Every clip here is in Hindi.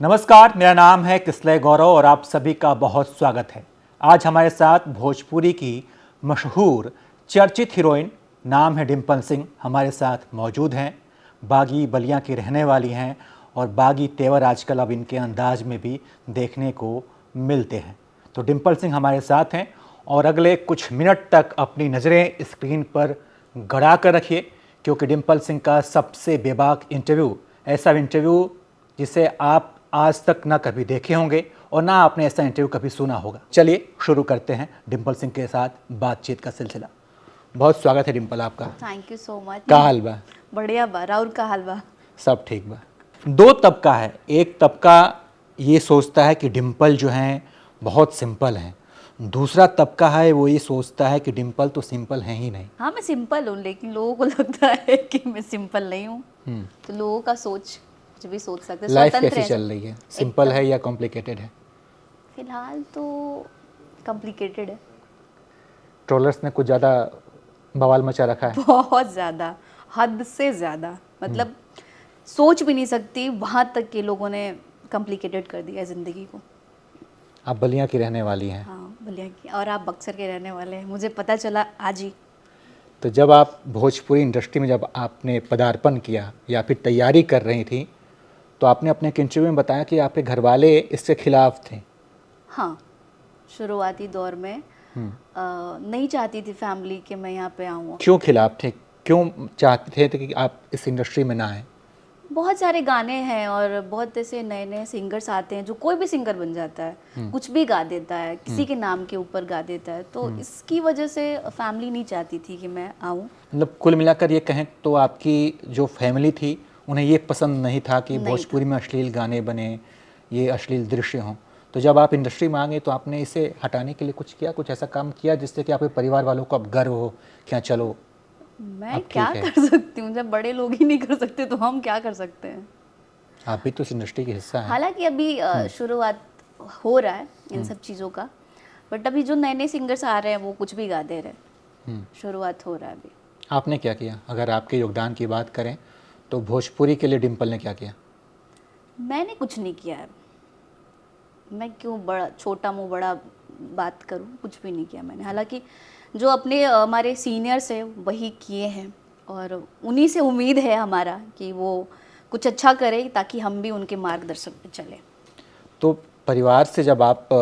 नमस्कार, मेरा नाम है किसलय गौरव और आप सभी का बहुत स्वागत है। आज हमारे साथ भोजपुरी की मशहूर चर्चित हीरोइन, नाम है डिम्पल सिंह, हमारे साथ मौजूद हैं। बागी बलिया की रहने वाली हैं और बागी तेवर आजकल अब इनके अंदाज में भी देखने को मिलते हैं। तो डिम्पल सिंह हमारे साथ हैं और अगले कुछ मिनट तक अपनी नज़रें स्क्रीन पर गड़ा कर रखिए, क्योंकि डिम्पल सिंह का सबसे बेबाक इंटरव्यू, ऐसा इंटरव्यू जिसे आप आज तक ना कभी देखे होंगे और ना आपने ऐसा इंटरव्यू कभी सुना होगा। चलिए शुरू करते हैं डिम्पल सिंह के साथ बातचीत का सिलसिला। बहुत स्वागत है डिम्पल आपका। Thank you so much. का हाल बा? बढ़िया बा। राउर का हाल बा? सब ठीक बा। दो तबका है, एक तबका ये सोचता है कि डिम्पल जो हैं बहुत सिंपल हैं, दूसरा तबका है वो ये सोचता है कि डिम्पल तो सिंपल हैं ही नहीं। हाँ, मैं सिंपल हूँ, लेकिन लोगों को लगता है कि मैं सिंपल नहीं हूँ। तो लोगों का सोच कुछ भी सोच सकते हैं। लाइफ स्वतंत्र कैसी हैं चल सब। रही है, सिंपल है या कॉम्प्लिकेटेड है? फिलहाल तो कॉम्प्लिकेटेड है। ट्रोलर्स ने कुछ ज़्यादा बवाल मचा रखा है। बहुत ज़्यादा, हद से ज़्यादा। मतलब सोच भी नहीं सकती वहाँ तक के लोगों ने कॉम्प्लिकेटेड कर दिया है ज़िंदगी को। आप बलिया की रहने वाली हैं। हाँ, बलिया की। और आप बक्सर के रहने वाले हैं, मुझे पता चला आज ही। तो जब आप भोजपुरी इंडस्ट्री में जब आपने पदार्पण किया या फिर तैयारी कर रही थी, तो आपने अपने एक इंटरव्यू में बताया कि आपके घर वाले इससे खिलाफ थे। हाँ, शुरुआती दौर में नहीं चाहती थी फैमिली कि मैं यहाँ पे आऊँ। क्यों खिलाफ थे? क्यों चाहते थे कि आप इस इंडस्ट्री में ना आए? बहुत सारे गाने हैं और बहुत ऐसे नए नए सिंगर्स आते हैं जो कोई भी सिंगर बन जाता है, कुछ भी गा देता है, किसी के नाम के ऊपर गा देता है। तो इसकी वजह से फैमिली नहीं चाहती थी कि मैं आऊँ। मतलब कुल मिलाकर ये कहें तो आपकी जो फैमिली थी उन्हें ये पसंद नहीं था कि भोजपुरी में अश्लील गाने बने, ये अश्लील दृश्य हों। तो जब आप इंडस्ट्री में आ गए तो आपने इसे हटाने के लिए कुछ किया, कुछ ऐसा काम किया जिससे कि आपके परिवार वालों को अब गर्व हो कि हाँ चलो मैं अब क्या ठीक है। कर सकती हूँ? जब बड़े लोग ही नहीं कर सकते तो हम क्या कर सकते हैं? आप भी तो इस इंडस्ट्री का हिस्सा हैं। हालांकि अभी शुरुआत हो रहा है इन सब चीज़ों का, बट अभी जो नए नए सिंगर्स आ रहे हैं वो कुछ भी गा दे रहे हैं। शुरुआत हो रहा है अभी। आपने क्या किया? अगर आपके योगदान की बात करें तो भोजपुरी के लिए डिम्पल ने क्या किया? मैंने कुछ नहीं किया है। मैं क्यों बड़ा छोटा मुंह बड़ा बात करूं? कुछ भी नहीं किया मैंने। हालांकि जो अपने हमारे सीनियर्स हैं वही किए हैं और उन्हीं से उम्मीद है हमारा कि वो कुछ अच्छा करे ताकि हम भी उनके मार्गदर्शन पे चले। तो परिवार से जब आप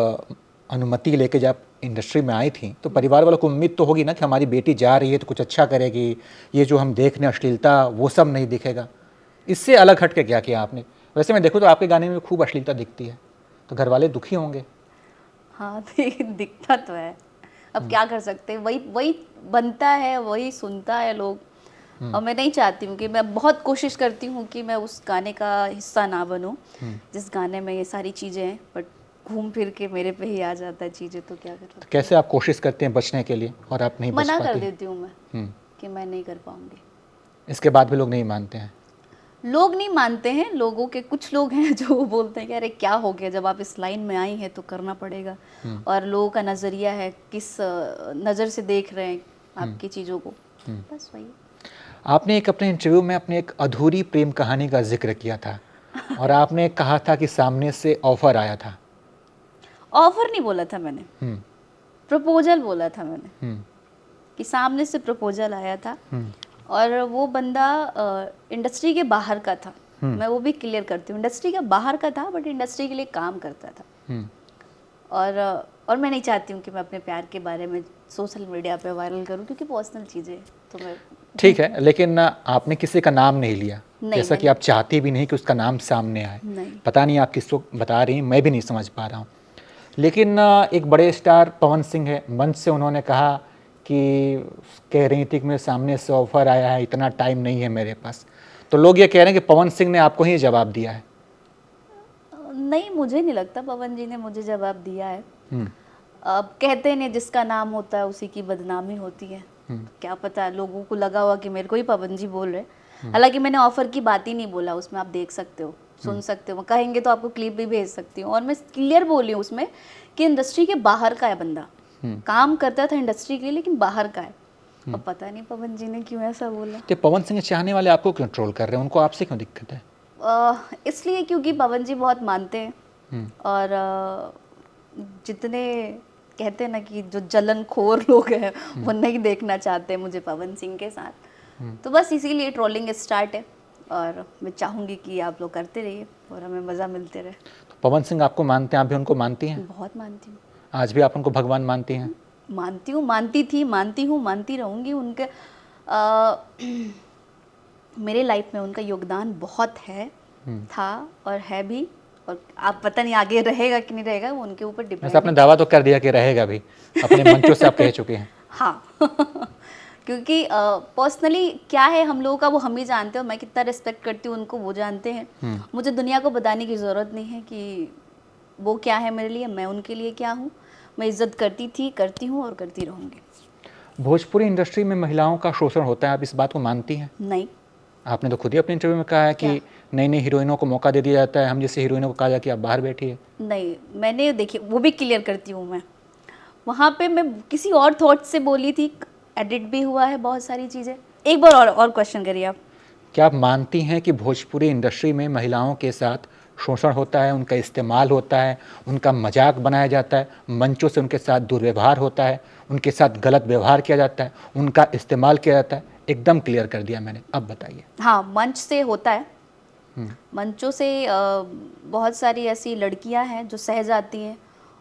अनुमति लेके जब इंडस्ट्री में आई थी तो परिवार वालों को उम्मीद तो होगी ना कि हमारी बेटी जा रही है तो कुछ अच्छा करेगी, ये जो हम देख रहे हैं अश्लीलता वो सब नहीं दिखेगा। इससे अलग हट के क्या किया आपने? वैसे मैं देखूँ तो आपके गाने में खूब अश्लीलता दिखती है, तो घर वाले दुखी होंगे। हाँ, दिखता तो है। अब क्या कर सकते हैं? वही वही बनता है, वही सुनता है लोग। और मैं नहीं चाहती हूँ कि मैं बहुत कोशिश करती हूँ कि मैं उस गाने का हिस्सा ना बनूँ जिस गाने में ये सारी चीज़ें हैं, बट घूम फिर के मेरे पे ही आ जाता है चीज़ें। तो क्या कर सकते तो कैसे आप कोशिश करते हैं बचने के लिए और आप नहीं बच मना पाती? कर देती हूँ मैं कि मैं नहीं कर पाऊंगी। इसके बाद भी लोग नहीं मानते हैं? लोग नहीं मानते हैं। लोगों के कुछ लोग हैं जो बोलते हैं कि अरे क्या हो गया, जब आप इस लाइन में आई हैं तो करना पड़ेगा। और लोगों का नज़रिया है, किस नज़र से देख रहे हैं आपकी चीज़ों को, बस वही। आपने एक अपने इंटरव्यू में अपने एक अधूरी प्रेम कहानी का जिक्र किया था और आपने कहा था कि सामने से ऑफर आया था। ऑफर नहीं बोला था मैंने, प्रपोजल बोला था मैंने कि सामने से प्रपोजल आया था और वो बंदा इंडस्ट्री के बाहर का था। मैं वो भी क्लियर करती हूँ, इंडस्ट्री के बाहर का था बट इंडस्ट्री के लिए काम करता था। और मैं नहीं चाहती हूँ कि मैं अपने प्यार के बारे में सोशल मीडिया पे वायरल करूँ क्योंकि पर्सनल चीज़ें तो मैं। ठीक है, लेकिन आपने किसी का नाम नहीं लिया, नहीं, जैसा कि आप चाहती भी नहीं कि उसका नाम सामने आए। नहीं। पता नहीं आप किसको बता रही हैं, मैं भी नहीं समझ पा रहा हूँ। लेकिन एक बड़े स्टार पवन सिंह है, मंच से उन्होंने कहा कि कह रही थी कि मेरे सामने से ऑफर आया है, इतना टाइम नहीं है मेरे पास। तो लोग ये कह रहे हैं कि पवन सिंह ने आपको ही जवाब दिया है। नहीं, मुझे नहीं लगता पवन जी ने मुझे जवाब दिया है। अब कहते नहीं जिसका नाम होता है उसी की बदनामी होती है। क्या पता लोगों को लगा हुआ कि मेरे को ही पवन जी बोल रहे। हालांकि मैंने ऑफर की बात ही नहीं बोला उसमें, आप देख सकते हो, सुन सकते हो, कहेंगे तो आपको क्लिप भी भेज सकती हूँ। और मैं क्लियर बोली हूँ उसमें कि इंडस्ट्री के बाहर का है बंदा, काम करता था इंडस्ट्री के लिए लेकिन बाहर का है। अब पता नहीं पवन जी ने क्यों ऐसा बोला। तो पवन सिंह के चाहने वाले आपको क्यों ट्रोल कर रहे हैं? उनको आपसे क्यों दिक्कत है? इसलिए क्योंकि पवन जी बहुत मानते हैं और जितने कहते हैं ना कि जो जलनखोर लोग हैं वो नहीं देखना चाहते मुझे पवन सिंह के साथ, तो बस इसीलिए ट्रोलिंग स्टार्ट है और मैं चाहूँगी कि आप लोग करते रहिए और हमें मज़ा मिलते रहे। तो पवन सिंह आपको मानते हैं, आप भी उनको मानती हैं? बहुत मानती हूँ। आज भी आप उनको भगवान मानती हैं? मानती हूँ, मानती थी, मानती हूँ, मानती रहूँगी। उनके अ, मेरे लाइफ में उनका योगदान बहुत है, था और है भी, और आप पता नहीं आगे रहेगा कि नहीं रहेगा, वो उनके ऊपर डिपेंड वैसे आपने दावा तो कर दिया कि रहेगा भी, अपने मंचों से आप कह चुके हैं। हाँ क्योंकि पर्सनली क्या है हम लोगों का वो हम ही जानते हो, मैं कितना रिस्पेक्ट करती हूँ उनको वो जानते हैं। मुझे दुनिया को बताने की ज़रूरत नहीं है कि वो क्या है मेरे लिए, मैं उनके लिए क्या हूँ। मैं इज्जत करती थी, करती हूँ और करती रहूँगी। भोजपुरी इंडस्ट्री में महिलाओं का शोषण होता है, आप इस बात को मानती हैं? नहीं। आपने तो खुद ही अपने इंटरव्यू में कहा है कि नई नई हीरोइनों को मौका दे दिया जाता है, हम जैसे हीरोइनों को कहा जाए कि आप बाहर बैठिए। नहीं, मैंने देखिए वो भी क्लियर करती हूँ मैं, वहाँ पे मैं किसी और थॉट से बोली थी, एडिट भी हुआ है बहुत सारी चीज़ें। एक बार और क्वेश्चन करिए आप। क्या आप मानती हैं कि भोजपुरी इंडस्ट्री में महिलाओं के साथ शोषण होता है, उनका इस्तेमाल होता है, उनका मजाक बनाया जाता है, मंचों से उनके साथ दुर्व्यवहार होता है, उनके साथ गलत व्यवहार किया जाता है, उनका इस्तेमाल किया जाता है? एकदम क्लियर कर दिया मैंने, अब बताइए। हाँ, मंच से होता है। मंचों से बहुत सारी ऐसी लड़कियां हैं जो सह जाती हैं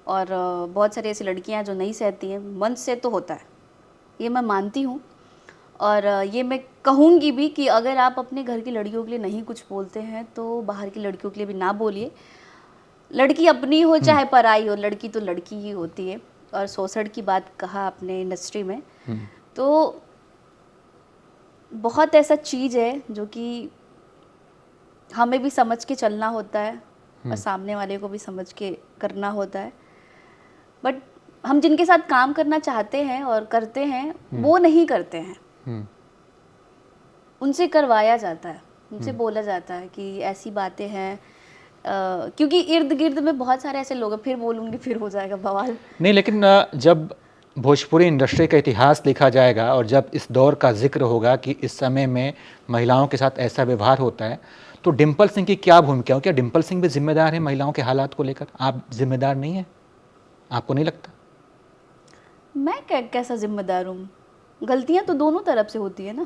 और बहुत सारी ऐसी लड़कियां हैं जो नहीं सहती हैं। मंच से तो होता है, ये मैं मानती हूँ। और ये मैं कहूँगी भी कि अगर आप अपने घर की लड़कियों के लिए नहीं कुछ बोलते हैं तो बाहर की लड़कियों के लिए भी ना बोलिए। लड़की अपनी हो चाहे पराई हो, लड़की तो लड़की ही होती है। और शोषण की बात कहा आपने इंडस्ट्री में, तो बहुत ऐसा चीज़ है जो कि हमें भी समझ के चलना होता है और सामने वाले को भी समझ के करना होता है। बट हम जिनके साथ काम करना चाहते हैं और करते हैं वो नहीं करते हैं। उनसे करवाया जाता है, उनसे बोला जाता है कि ऐसी बातें हैं, क्योंकि इर्द गिर्द में बहुत सारे ऐसे लोग हैं। फिर बोलूँगी फिर हो जाएगा बवाल। नहीं, लेकिन जब भोजपुरी इंडस्ट्री का इतिहास लिखा जाएगा और जब इस दौर का जिक्र होगा कि इस समय में महिलाओं के साथ ऐसा व्यवहार होता है, तो डिम्पल सिंह की क्या भूमिका है? क्या डिम्पल सिंह भी जिम्मेदार है महिलाओं के हालात को लेकर? आप जिम्मेदार नहीं है, आपको नहीं लगता? मैं कैसा जिम्मेदार हूँ? गलतियाँ तो दोनों तरफ से होती है ना।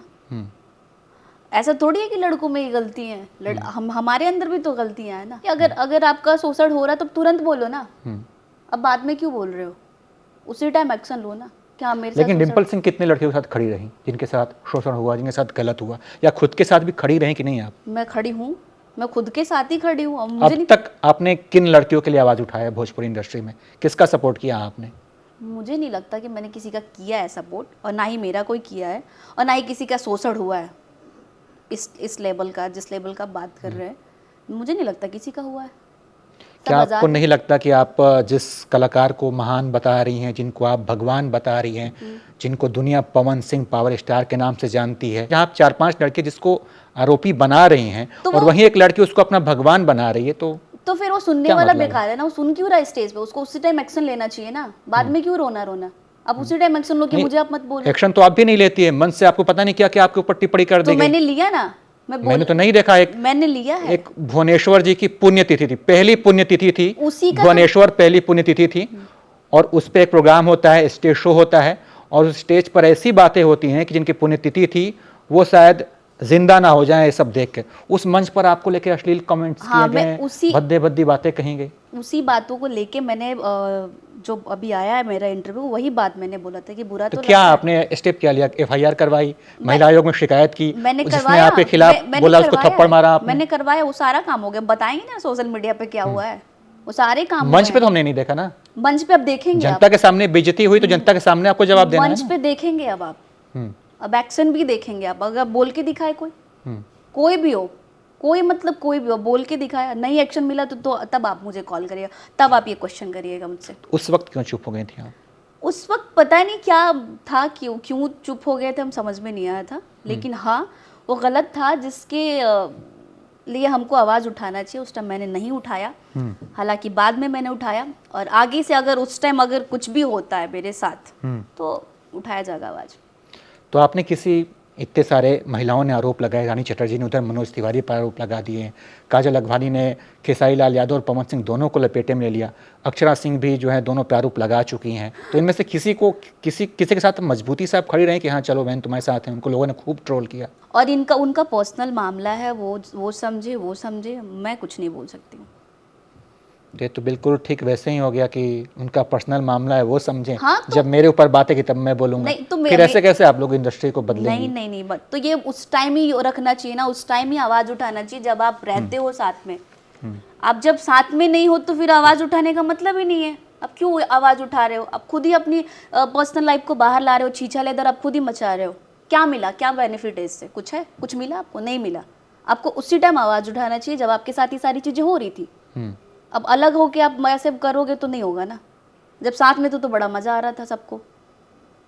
ऐसा थोड़ी है कि लड़कों में ही गलती है, हमारे अंदर भी तो गलतियाँ हैं ना। अगर आपका शोषण हो रहा है तो तुरंत बोलो ना, अब बाद में क्यों बोल रहे हो? उसी टाइम एक्शन लो ना। क्या मेरे लेकिन डिम्पल सिंह कितने लड़कियों के साथ खड़ी रही जिनके साथ शोषण हुआ, जिनके साथ गलत हुआ, या खुद के साथ भी खड़ी रही कि नहीं आप? मैं खड़ी हूँ, मैं खुद के साथ ही खड़ी हूँ। अब तक आपने किन लड़कियों के लिए आवाज़ उठाया भोजपुरी इंडस्ट्री में? किसका सपोर्ट किया आपने? मुझे नहीं लगता कि मैंने किसी का किया है सपोर्ट, और ना ही मेरा कोई किया है, और ना ही किसी का शोषण हुआ है इस लेवल का, जिस लेवल का बात कर रहे हैं। मुझे नहीं लगता किसी का हुआ है। क्या आपको नहीं लगता कि आप जिस कलाकार को महान बता रही हैं, जिनको आप भगवान बता रही हैं, जिनको दुनिया पवन सिंह पावर स्टार के नाम से जानती है, जहाँ आप 4-5 लड़के जिसको आरोपी बना रही हैं तो और वहीं एक लड़की उसको अपना भगवान बना रही है, तो फिर वो सुनने वाला बेकार है ना। वो सुन क्यों रहा है स्टेज पे? उसको उसी टाइम एक्शन लेना चाहिए ना, बाद में क्यों रोना। अब उसी टाइम एक्शन लो कि मुझे आप मत बोलो। एक्शन तो आप भी नहीं लेती है, मन से आपको पता नहीं क्या क्या आपके ऊपर टिप्पणी कर दी तो मैंने लिया ना, मैंने तो नहीं देखा। मैंने लिया है। एक भुवनेश्वर जी की पुण्यतिथि थी, पहली पुण्यतिथि थी, भुवनेश्वर पहली पुण्यतिथि थी, और उस पर एक प्रोग्राम होता है, स्टेज शो होता है, और उस स्टेज पर ऐसी बातें होती हैं कि जिनकी पुण्यतिथि थी वो शायद जिंदा ना हो जाए, ये सब देख के उस मंच पर आपको लेके अश्लील कमेंट्स किए गए, भद्दे भद्दी बातें कही गई। उसी बातों को लेके मैंने जो अभी आया है मेरा इंटरव्यू, वही बात मैंने बोला था कि बुरा तो क्या आपने स्टेप क्या लिया? FIR करवाई, महिला आयोग में शिकायत की, मैंने जिसने आपके खिलाफ बोला उसको थप्पड़ मारा आपने? मैंने करवाया, वो सारा काम हो गया। बताएंगे ना सोशल मीडिया पे क्या हुआ है, वो सारे काम। मंच पे तो हमने नहीं देखा ना। मंच पे अब देखेंगे, जनता के सामने बेइज्जती हुई तो जनता के सामने आपको जवाब देना है। मंच पे देखेंगे अब आप, अब एक्शन भी देखेंगे आप। अगर बोल के दिखाए कोई भी हो, कोई मतलब कोई भी हो, बोल के दिखाया, नहीं एक्शन मिला तो तब आप मुझे कॉल करिएगा, तब आप ये क्वेश्चन करिएगा मुझसे। उस वक्त क्यों चुप हो गई थी आप? उस वक्त पता नहीं क्या था, क्यों चुप हो गए थे, हम समझ में नहीं आया था। लेकिन हाँ, वो गलत था जिसके लिए हमको आवाज़ उठाना चाहिए, उस टाइम मैंने नहीं उठाया। हालांकि बाद में मैंने उठाया, और आगे से अगर उस टाइम अगर कुछ भी होता है मेरे साथ तो उठाया जाएगा आवाज़। तो आपने किसी इतने सारे महिलाओं ने आरोप लगाए, रानी चटर्जी ने उधर मनोज तिवारी पर आरोप लगा दिए हैं, काजल अगवानी ने खेसारी लाल यादव और पवन सिंह दोनों को लपेटे में ले लिया, अक्षरा सिंह भी जो है दोनों पे आरोप लगा चुकी हैं। तो इनमें से किसी के साथ मजबूती से आप खड़ी रही कि हाँ चलो बहन तुम्हारे साथ हैं? उनको लोगों ने खूब ट्रोल किया। और इनका उनका पर्सनल मामला है, वो समझे, मैं कुछ नहीं बोल सकती हूँ। ये तो बिल्कुल ठीक वैसे ही हो गया कि उनका पर्सनल मामला है, वो समझें। हाँ, तो जब मेरे ऊपर बात है कि तब मैं बोलूंगा। नहीं, तो फिर ऐसे कैसे आप लोग इंडस्ट्री को बदलेंगे? नहीं, तो ये उस टाइम ही रखना चाहिए ना, उस टाइम ही आवाज उठाना चाहिए जब आप रहते हो साथ में। आप जब साथ में नहीं हो तो फिर आवाज उठाने का मतलब ही नहीं है। अब क्यों आवाज उठा रहे हो? आप खुद ही अपनी पर्सनल लाइफ को बाहर ला रहे हो, छीछा लेदर आप खुद ही मचा रहे हो। क्या मिला, क्या बेनिफिट है इससे? कुछ है? कुछ मिला आपको? नहीं मिला। आपको उसी टाइम आवाज उठाना चाहिए जब आपके साथ ये सारी चीजें हो रही थी। अब अलग होके आप ऐसे करोगे तो नहीं होगा ना। जब साथ में तो बड़ा मजा आ रहा था सबको।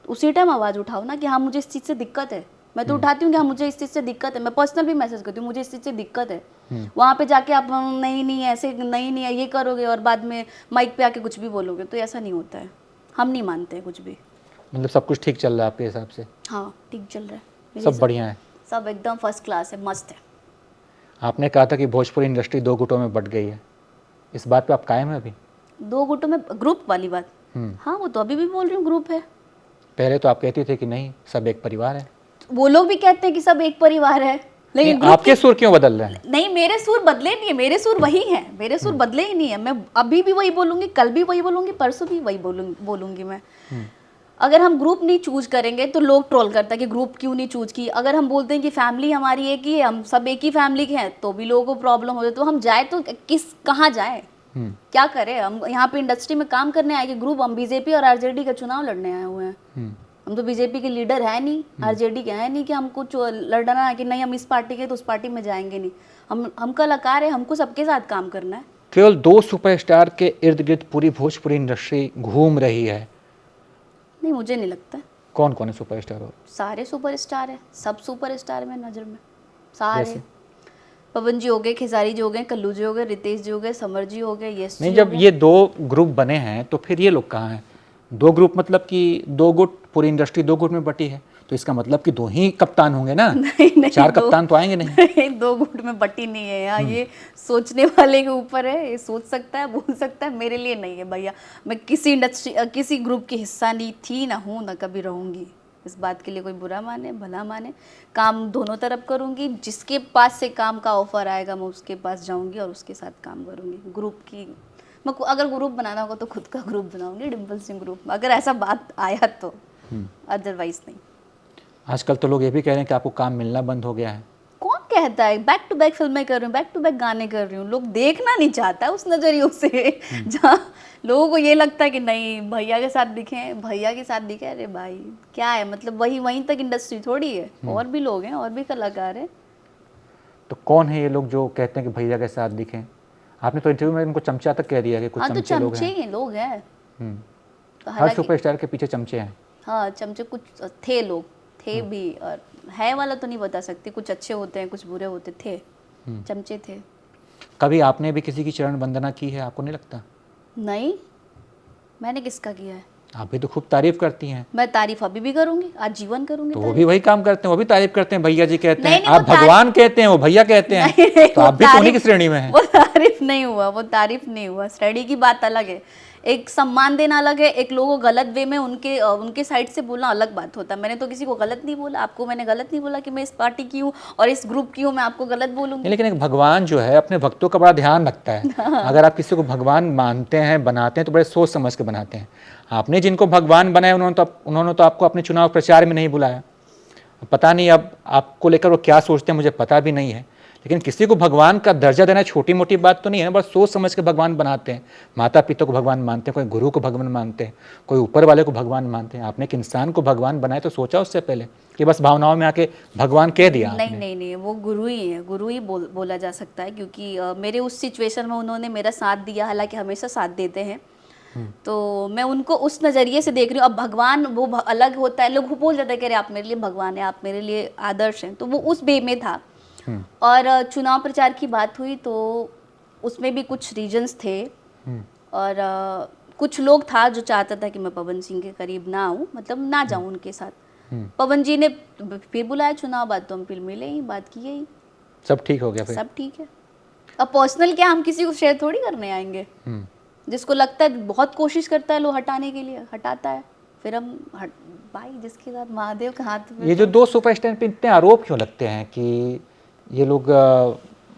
उसी टाइम आवाज उठाओ ना कि हाँ मुझे इस चीज से दिक्कत है। मैं तो उठाती हूँ कि हाँ मुझे इस चीज से दिक्कत है। मैं पर्सनल भी मैसेज करती हूँ मुझे इस चीज से दिक्कत है। वहां पे जाके आप नहीं ऐसे नहीं है ये करोगे और बाद में माइक पे आके कुछ भी बोलोगे तो ऐसा नहीं होता है। हम नहीं मानते कुछ भी। मतलब सब कुछ ठीक चल रहा है आपके हिसाब से? हाँ ठीक चल रहा है, सब बढ़िया है, सब एकदम फर्स्ट क्लास है, मस्त है। आपने कहा था कि भोजपुरी इंडस्ट्री 2 गुटों में बट गई है, इस बात पे आप कायम है अभी? 2 गुटों में ग्रुप वाली बात? हाँ वो तो अभी भी बोल रही हूँ ग्रुप है। पहले तो आप कहती थे कि नहीं सब एक परिवार है। वो लोग भी कहते हैं कि सब एक परिवार है, लेकिन आपके सुर क्यों बदल रहे हैं? नहीं मेरे सुर बदले नहीं है, मेरे सुर वही हैं, मेरे सुर बदले ही नहीं है। मैं अभी भी वही बोलूंगी, कल भी वही बोलूंगी, परसों भी वही बोलूंगी मैं। अगर हम ग्रुप नहीं चूज करेंगे तो लोग ट्रोल करता है कि ग्रुप क्यों नहीं चूज की। अगर हम बोलते हैं कि फैमिली हमारी एक ही है, हम सब एक ही फैमिली के हैं, तो भी लोगों को प्रॉब्लम हो जाए। तो हम जाए तो कहाँ जाए, क्या करें? हम यहाँ पे इंडस्ट्री में काम करने आए कि ग्रुप? हम बीजेपी और आरजेडी का चुनाव लड़ने आए हुए हैं। हम तो बीजेपी के लीडर है नहीं, आरजेडी के है नहीं कि हमको लड़ना है कि नहीं हम इस पार्टी के तो उस पार्टी में जाएंगे नहीं। हम कलाकार है, हमको सबके साथ काम करना है। केवल 2 सुपरस्टार के इर्द गिर्द पूरी भोजपुरी इंडस्ट्री घूम रही है? नहीं मुझे नहीं लगता। कौन कौन है सुपरस्टार? और सारे सुपरस्टार है, सब सुपरस्टार है मेरी नज़र में, सारे। पवन जी हो गए, खेसारी जी हो गए, कल्लू जी हो गए, रितेश जी हो गए, समर जी हो गए, यश नहीं, जब ये 2 ग्रुप बने हैं तो फिर ये लोग कहाँ हैं? 2 ग्रुप मतलब कि 2 गुट, पूरी इंडस्ट्री 2 गुट में बटी है, तो इसका मतलब कि 2 ही कप्तान होंगे ना? नहीं 4 कप्तान तो आएंगे नहीं। 2 गुट में बटी नहीं है यार, ये सोचने वाले के ऊपर है। ये सोच सकता है, बोल सकता है, मेरे लिए नहीं है भैया। मैं किसी इंडस्ट्री किसी ग्रुप की हिस्सा नहीं थी, ना हूँ, ना कभी रहूँगी। इस बात के लिए कोई बुरा माने भला माने, काम दोनों तरफ करूँगी। जिसके पास से काम का ऑफर आएगा मैं उसके पास जाऊँगी और उसके साथ काम करूँगी। ग्रुप की मैं अगर ग्रुप बनाना होगा तो खुद का ग्रुप बनाऊंगी, डिम्पल सिंह ग्रुप, अगर ऐसा बात आया तो। अदरवाइज नहीं। आजकल तो लोग ये भी कह रहे हैं कि आपको काम मिलना बंद हो गया है। कौन कहता है? बैक टू बैक फिल्में कर रही हूँ, बैक टू बैक गाने कर रही हूँ। लोग देखना नहीं चाहता उस नजरियों से जहाँ लोगों को ये लगता है कि नहीं भैया के साथ दिखे, भैया के साथ दिखे। अरे भाई क्या है मतलब, वहीं तक इंडस्ट्री थोड़ी है, और भी लोग हैं, और भी कलाकार हैं। तो कौन है ये लोग जो कहते हैं कि भैया के साथ दिखें? आपने तो इंटरव्यू में उनको चमचा तक कह दिया कि कुछ चमचे लोग हैं। लोग हैं। हर सुपरस्टार के पीछे चमचे हैं। हाँ चमचे कुछ थे, लोग थे भी, और है वाला तो नहीं बता सकती, कुछ अच्छे होते हैं कुछ बुरे होते थे, चमचे थे। कभी आपने भी किसी की चरण वंदना की है? आपको नहीं लगता? नहीं, मैंने किसका किया है? आप भी तो खूब तारीफ करती हैं। मैं तारीफ अभी भी करूंगी, आजीवन करूंगी। तो वो भी वही काम करते हैं, वो भी तारीफ करते हैं, भैया जी कहते हैं। नहीं, आप भगवान कहते हैं, वो भैया कहते हैं, तो आप भी तो उन्हीं की श्रेणी में हैं। वो तारीफ नहीं हुआ, वो तारीफ नहीं हुआ। श्रेणी की बात अलग है, एक सम्मान देना अलग है, एक लोगों को गलत वे में उनके साइड से बोलना अलग बात होता है। मैंने तो किसी को गलत नहीं बोला, आपको मैंने गलत नहीं बोला कि मैं इस पार्टी की हूँ और इस ग्रुप की हूँ, मैं आपको गलत बोलूँगी। लेकिन एक भगवान जो है अपने भक्तों का बड़ा ध्यान रखता है। अगर आप किसी को भगवान मानते हैं, बनाते हैं, तो बड़े सोच समझ के बनाते हैं। आपने जिनको भगवान बनाया उन्होंने तो आपको अपने चुनाव प्रचार में नहीं बुलाया। पता नहीं अब आपको लेकर वो क्या सोचते हैं, मुझे पता भी नहीं है। लेकिन किसी को भगवान का दर्जा देना छोटी मोटी बात तो नहीं है, बस सोच समझ के भगवान बनाते हैं। माता पिता को भगवान मानते हैं, कोई गुरु को भगवान मानते हैं, कोई ऊपर वाले को भगवान मानते हैं। आपने एक इंसान को भगवान बनाया तो सोचा उससे पहले कि बस भावनाओं में आके भगवान कह दिया? नहीं, वो गुरु ही है, गुरु ही बोला जा सकता है। क्योंकि मेरे उस सिचुएशन में उन्होंने मेरा साथ दिया, हालांकि हमेशा साथ देते हैं, तो मैं उनको उस नज़रिए से देख रही हूँ। अब भगवान वो अलग होता है, लोग बोल जाते हैं कि अरे आप मेरे लिए भगवान हैं, आप मेरे लिए आदर्श हैं, तो वो उस वे में था। और चुनाव प्रचार की बात हुई तो उसमें भी कुछ रीजंस थे, और कुछ लोग था जो चाहता था कि मैं पवन सिंह के करीब ना आऊँ, मतलब ना जाऊँ उनके साथ। पवन जी ने फिर बुलाया चुनाव बाद, तो हम फिर मिले ही, बात की ही, सब ठीक हो गया फिर? सब ठीक है। अब पर्सनल क्या हम किसी को शेयर थोड़ी करने आएंगे। जिसको लगता है, बहुत कोशिश करता है लोग हटाने के लिए, हटाता है, फिर हम भाई जिसके साथ महादेव के हाथ में। ये जो दो सुपरस्टार पे इतने आरोप क्यों लगते हैं कि ये लोग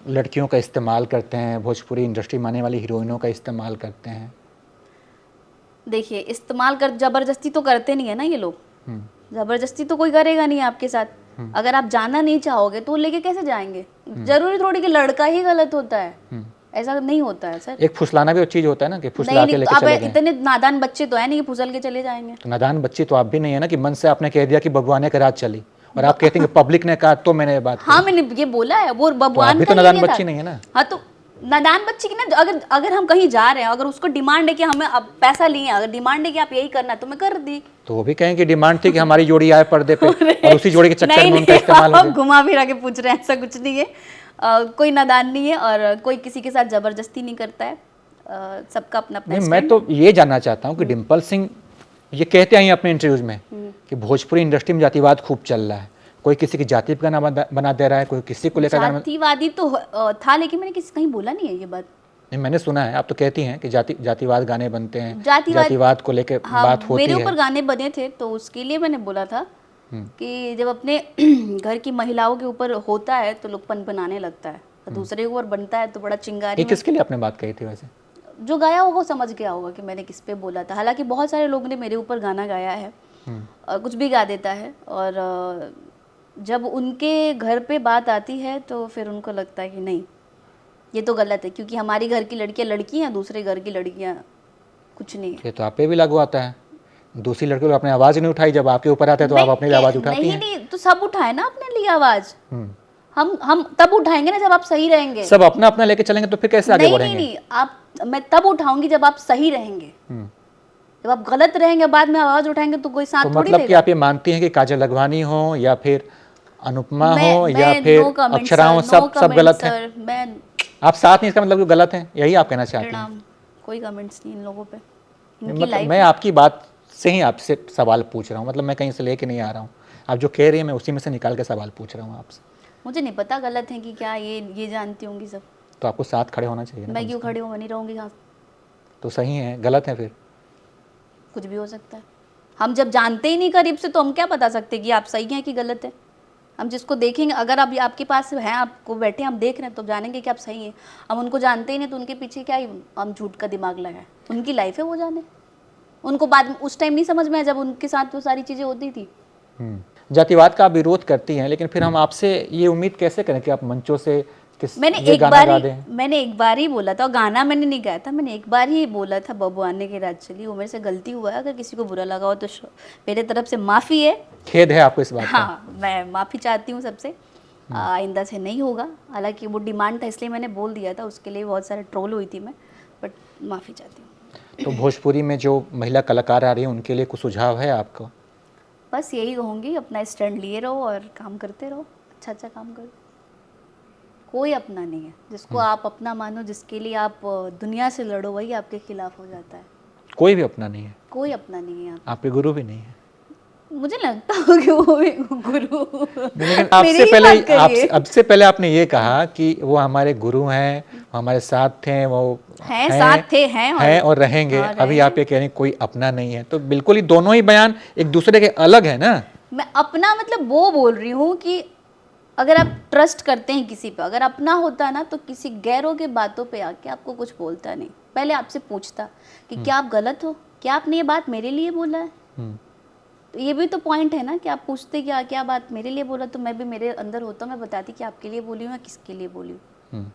लड़कियों का इस्तेमाल करते हैं, भोजपुरी इंडस्ट्री में आने वाली हीरोइनों का इस्तेमाल करते हैं? देखिए, इस्तेमाल कर, जबरदस्ती तो करते नहीं है ना ये लोग। जबरदस्ती तो कोई करेगा नहीं आपके साथ। अगर आप जाना नहीं चाहोगे तो लेके कैसे जाएंगे? जरूरी थोड़ी कि लड़का ही गलत होता है, ऐसा नहीं होता है सर। एक फुसलाना भी चीज होता है ना, कि फुसला के नहीं, लेके अब चले गए। इतने नादान बच्चे तो है नहीं कि फुसल के चले जाएंगे। तो नादान बच्ची तो आप भी नहीं है ना, कि मन से आपने कह दिया कि बबुआने के रात चली, और आप कहते हैं कि पब्लिक ने कहा तो मैंने ये बात हाँ, मैंने ये बोला है, वो तो आप बबुआन भी का तो ही नादान ये था। बच्ची नहीं है ना। हाँ, तो नादान बच्ची की ना, अगर हम कहीं जा रहे हैं, अगर उसको डिमांड है कि हमें अब पैसा लिए, अगर डिमांड है कि आप यही करना, तो मैं कर दी। तो वो भी कहें कि डिमांड थी कि हमारी जोड़ी आए पर्दे पे, और उसी जोड़ी के चक्कर में उनका इस्तेमाल हो आप गया। घुमा फिरा के पूछ रहे हैं, ऐसा कुछ नहीं है। कोई नादान नहीं है और कोई किसी के साथ जबरदस्ती नहीं करता है। सबका अपना अपना नहीं, मैं तो ये जानना चाहता हूँ कि डिम्पल सिंह ये कहते हैं अपने इंटरव्यूज में कि भोजपुरी इंडस्ट्री में जातिवाद खूब चल रहा है, कोई किसी की जाति का नाम बना दे रहा है, कोई किसी को लेकर जातिवादी तो था, लेकिन मैंने किसी कहीं बोला नहीं है ये बात। नहीं, मैंने सुना है, आप तो कहती हैं कि जातिवाद गाने बनते हैं, जातिवाद जातिवाद को लेकर बात होती मेरे है। ऊपर गाने बने थे, तो उसके लिए मैंने बोला था कि जब अपने घर की महिलाओं के ऊपर होता है तो लोग पनपनाने लगता है, और दूसरे के ऊपर बनता है तो बड़ा चिंगारी ये किसके लिए आपने बात कही थी वैसे? जो गाया होगा समझ गया होगा कि मैंने किस पे बोला था। हालांकि बहुत सारे लोगों ने मेरे ऊपर गाना गाया है, और कुछ भी गा देता है, और जब उनके घर पे बात आती है तो फिर उनको लगता है कि नहीं, ये तो गलत है, क्योंकि हमारी घर की लड़कियां लड़की हैं, दूसरे घर की लड़कियां कुछ नहीं है। ये तो आप पे भी लागू आता है। दूसरी लड़कियों को आपने आवाज नहीं उठाई, जब आपके ऊपर आते हैं तो आप अपनी आवाज उठाती हैं। नहीं, तो सब उठाए ना अपने लिए आवाज। हम तब उठाएंगे ना जब आप सही रहेंगे। सब अपना अपना लेके चलेंगे तो फिर कैसे आगे बढ़ेंगे? नहीं, मैं तब उठाऊंगी जब आप सही रहेंगे। जब आप गलत रहेंगे, बाद में आवाज उठाएंगे तो कोई साथ तो थोड़ी मतलब कि देगा। आप ये मानती हैं कि काजल लखवानी हो या फिर अनुपमा हो मैं या फिर no comment, अक्षरा हो, sir, no सब comment, गलत है? sir, मैं आप साथ नहीं, इसका मतलब कि गलत है, यही आप कहना चाहते हैं? प्रणाम, कोई कमेंट्स नहीं इन लोगों पे, इनकी मतलब लाइफ। मैं आपकी बात से ही आपसे सवाल पूछ रहा हूँ, मतलब मैं कहीं से लेके नहीं आ रहा हूँ, आप जो कह रही है मैं उसी में से निकाल के सवाल पूछ रहा हूँ आपसे। मुझे नहीं पता गलत है कि क्या, ये जानती होंगी सब। तो आपको साथ खड़े होना चाहिए ना। मैं क्यों खड़ी हूँ, मैं नहीं रहूंगी साथ। तो सही है, गलत है फिर? कुछ भी हो सकता है। हम जब जानते ही नहीं करीब से, तो हम क्या बता सकते कि आप सही हैं कि गलत है? हम जिसको देखेंगे, अगर आप आपके पास हैं, आपको बैठे हम देख रहे हैं, तो जानेंगे कि आप सही हैं। हम उनको जानते ही नहीं, तो उनके पीछे क्या ही हम झूठ का दिमाग लगाए। उनकी लाइफ है, वो जाने। उनको बाद में उस टाइम नहीं समझ में आया जब उनके साथ वो सारी चीज़ें होती थी। जातिवाद का आप विरोध करती हैं, लेकिन फिर हम आपसे ये उम्मीद कैसे करें कि आप मंचों से मैंने एक बार ही बोला था, और गाना मैंने नहीं गाया था, मैंने एक बार ही बोला था बबुआने के रात चली। वो मेरे से गलती हुआ है, अगर किसी को बुरा लगा हो तो मेरे तरफ से माफ़ी है। खेद है आपको इस बात का? हाँ, मैं माफ़ी चाहती हूँ सबसे, आइंदा से नहीं होगा। हालांकि वो डिमांड था इसलिए मैंने बोल दिया था, उसके लिए बहुत सारे ट्रोल हुई थी मैं, बट माफ़ी चाहती हूँ। तो भोजपुरी में जो महिला कलाकार आ रही है उनके लिए कुछ सुझाव है आपको? बस यही कहूँगी, अपना स्टैंड लिए रहो और काम करते रहो, अच्छा काम करो। कोई अपना नहीं है, जिसको आप अपना मानो, जिसके लिए आप दुनिया से लड़ो, वही आपके खिलाफ हो जाता है। कोई भी अपना नहीं है? कोई अपना नहीं है। आपके गुरु भी नहीं है? मुझे लगता है कि वो भी गुरु। लेकिन आपसे पहले आपने ये कहा कि वो हमारे गुरु हैं, हमारे साथ थे, वो हैं, साथ थे, हैं और रहेंगे। अभी आप ये कह रहे हैं कोई अपना नहीं है, तो बिल्कुल ही दोनों ही बयान एक दूसरे के अलग है ना। मैं अपना मतलब वो बोल रही हूँ कि अगर आप ट्रस्ट करते हैं किसी पे, अगर अपना होता ना तो किसी गैरों के बातों पे आके आपको कुछ बोलता नहीं, पहले आपसे पूछता कि क्या आप गलत हो, क्या आपने ये बात मेरे लिए बोला है। तो ये भी तो पॉइंट है ना कि आप पूछते क्या बात मेरे लिए बोला, तो मैं भी मेरे अंदर होता, मैं बताती कि आपके लिए बोली हूँ या किसके लिए बोली हूँ।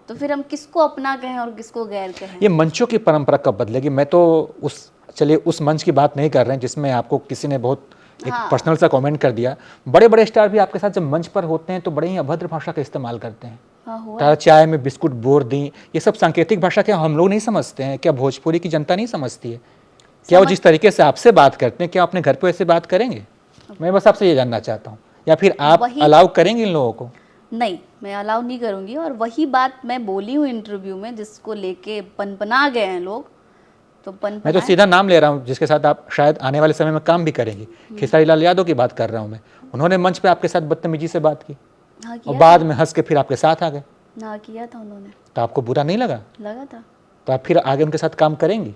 तो फिर हम किसको अपना कहें और किसको गैर कहें? ये मंचों की परंपरा कब बदलेगी? मैं तो उस मंच की बात नहीं कर रहे हैं जिसमें आपको किसी ने बहुत एक पर्सनल सा कमेंट कर दिया। बड़े बड़े स्टार भी आपके साथ जब मंच पर होते हैं तो बड़े ही अभद्र भाषा का इस्तेमाल करते हैं। चाय में बिस्कुट बोर दी, ये सब सांकेतिक भाषा क्या हम लोग नहीं समझते हैं? क्या भोजपुरी की जनता नहीं समझती है? क्या वो जिस तरीके से आपसे बात करते हैं, क्या अपने घर पे ऐसे बात करेंगे? मैं बस आपसे ये जानना चाहता हूँ, या फिर आप अलाउ करेंगे इन लोगों को? नहीं, मैं अलाउ नहीं करूँगी। और वही बात मैं बोली हूँ इंटरव्यू में, जिसको लेके पनपना गए हैं लोग, तो मैं तो सीधा नाम ले रहा हूँ जिसके साथ आप शायद आने वाले समय में काम भी करेंगी। खेसारी लाल यादव की बात कर रहा हूँ मैं। उन्होंने मंच पे आपके साथ बदतमीजी से बात की हाँ और किया बाद में हंस के फिर आपके साथ आ गए, हाँ किया था उन्होंने, तो आपको बुरा नहीं लगा? लगा था। तो आप फिर आगे उनके साथ काम करेंगी?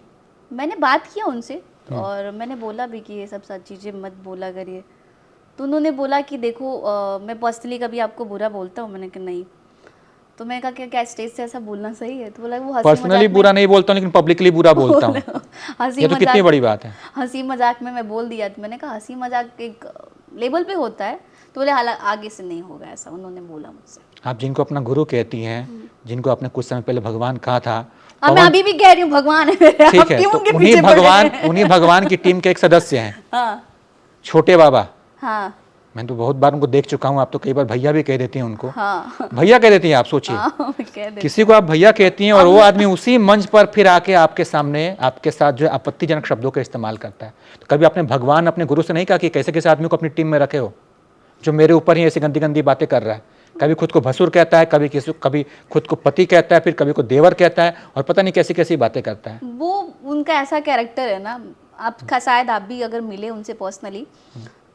मैंने बात किया उनसे और मैंने बोला भी कि ये सब सारी चीज़ें मत बोला करिए। तो उन्होंने बोला कि देखो मैं पर्सनली कभी आपको बुरा बोलता हूँ? मैंने कहा नहीं। तो मैं कहा क्या स्टेज से ऐसा बोलना सही है? तो बोला वो हंसी पर्सनली बुरा नहीं बोलता हूँ लेकिन पब्लिकली बुरा बोलता हूँ। हंसी ये तो कितनी बड़ी बात है। हंसी मजाक में मैं बोल दिया। तो मैंने कहा हंसी मजाक एक लेवल पे होता है। तो बोले हालांकि आगे से नहीं होगा ऐसा, उन्होंने बोला मुझसे। आप जिनको अपना गुरु कहती हैं, जिनको आपने कुछ समय पहले भगवान कहा था, मैं अभी भी कह रही हूँ भगवान है मेरे। ठीक आप है, क्यों तो उनके उन्हीं पीछे पड़े भगवान हैं? उन्हीं भगवान की टीम के एक सदस्य हैं हाँ छोटे बाबा। हाँ मैं तो बहुत बार उनको देख चुका हूँ। आप तो कई बार भैया भी कह देती हैं उनको। हाँ भैया कह देती हैं, आप सोचिए। हाँ मैं कह देती किसी को आप भैया कहती हैं और वो आदमी उसी मंच पर फिर आके आपके सामने आपके साथ जो है आपत्तिजनक शब्दों का इस्तेमाल करता है। तो कभी आपने भगवान अपने गुरु से नहीं कहा कि कैसे कैसे आदमी को अपनी टीम में रखे हो जो मेरे ऊपर ही ऐसी गंदी गंदी बातें कर रहा है? कभी खुद को भसुर कहता है, कभी खुद को पति कहता है, फिर कभी को देवर कहता है और पता नहीं कैसी कैसी बातें करता है। वो उनका ऐसा कैरेक्टर है ना। आपका शायद आप भी अगर मिले उनसे पर्सनली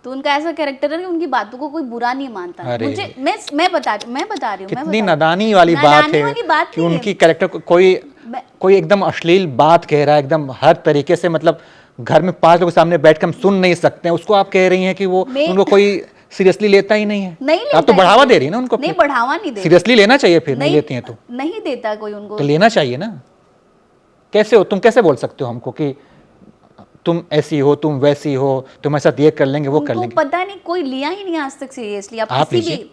तो उनका ऐसा कैरेक्टर है कि उनकी बातों को कोई बुरा नहीं मानता। अरे। मुझे मैं बता रही हूँ कितनी नादानी वाली बात है कि उनकी कैरेक्टर को कोई एकदम अश्लील बात कह रहा है, एकदम हर तरीके से, मतलब घर में 5 लोगों के सामने बैठ के हम सुन नहीं सकते हैं उसको। आप कह रही हैं कि वो उनको कोई सीरियसली लेता ही नहीं है। नहीं लेता, आप तो बढ़ावा दे रही है ना उनको। नहीं बढ़ावा नहीं दे, सीरियसली लेना चाहिए। फिर नहीं लेती हैं तो नहीं देता कोई उनको, तो लेना चाहिए ना। कैसे हो तुम, कैसे बोल सकते हो हमको कि तुम ऐसी हो, तुम वैसी हो, तुम्हारे साथ ये कर लेंगे वो कर लेंगे? पता नहीं कोई लिया ही नहीं आज तक सीरियसली। आप किसी भी